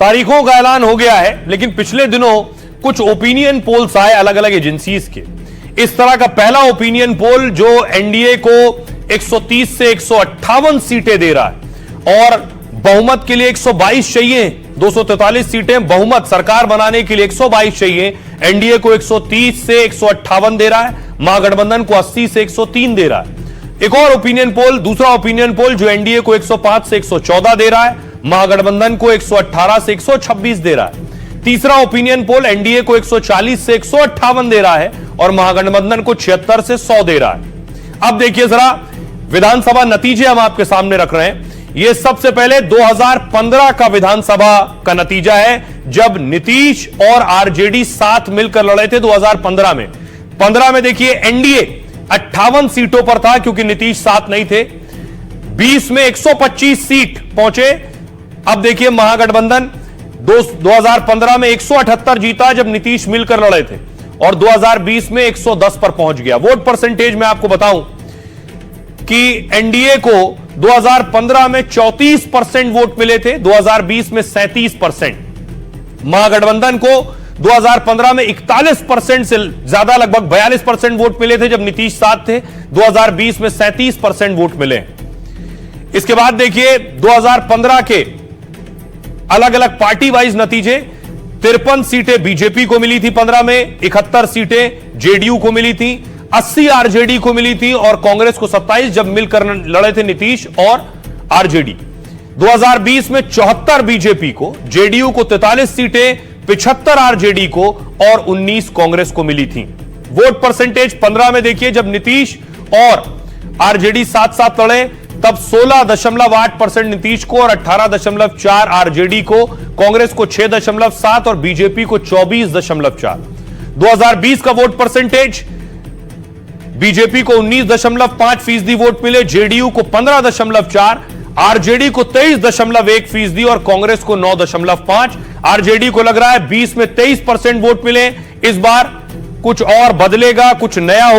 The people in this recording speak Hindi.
तारीखों का ऐलान हो गया है, लेकिन पिछले दिनों कुछ ओपिनियन पोल्स आए अलग अलग एजेंसीज के। इस तरह का पहला ओपिनियन पोल जो एनडीए को 130 से 158 सीटें दे रहा है और बहुमत के लिए 122 चाहिए, 243 सीटें बहुमत सरकार बनाने के लिए 122 चाहिए। एनडीए को 130 से 158 दे रहा है, महागठबंधन को 80 से 103 दे रहा है। एक और ओपिनियन पोल, दूसरा ओपिनियन पोल जो एनडीए को 105 से 114 दे रहा है, महागठबंधन को 118 से 126 दे रहा है। तीसरा ओपिनियन पोल एनडीए को 140 से 158 दे रहा है और महागठबंधन को 76 से 100 दे रहा है। अब देखिए जरा विधानसभा नतीजे हम आपके सामने रख रहे हैं। यह सबसे पहले 2015 का विधानसभा का नतीजा है, जब नीतीश और आरजेडी साथ मिलकर लड़े थे 2015 में। 15 में देखिए एनडीए 58 सीटों पर था क्योंकि नीतीश साथ नहीं थे। 20 में 125 सीट पहुंचे। अब देखिए महागठबंधन 2015 में 178 जीता जब नीतीश मिलकर लड़े थे और 2020 में 110 पर पहुंच गया। वोट परसेंटेज में आपको बताऊं कि एनडीए को 2015 में 34% वोट मिले थे, 2020 में 37%। महागठबंधन को 2015 में 41% से ज्यादा लगभग 42% वोट मिले थे जब नीतीश साथ थे, 2020 में 37% वोट मिले। इसके बाद देखिए 2015 के अलग अलग पार्टी वाइज नतीजे। 53 सीटें बीजेपी को मिली थी 15 में, 71 सीटें जेडीयू को मिली थी, 80 आरजेडी को मिली थी और कांग्रेस को 27 जब मिलकर लड़े थे नीतीश और आरजेडी। 2020 में 74 बीजेपी को, जेडीयू को 43 सीटें, 75 आरजेडी को और 19 कांग्रेस को मिली थी। वोट परसेंटेज 15 में देखिए जब नीतीश और आरजेडी साथ साथ लड़े तब 16.8% नीतीश को और 18.4 आरजेडी को, कांग्रेस को 6.7 और बीजेपी को 24.4। 2020 का वोट परसेंटेज बीजेपी को 19.5% वोट मिले, जेडीयू को 15.4, आरजेडी को 23.1% और कांग्रेस को 9.5। आरजेडी को लग रहा है 20 में 23% वोट मिले। इस बार कुछ और बदलेगा, कुछ नया होगा।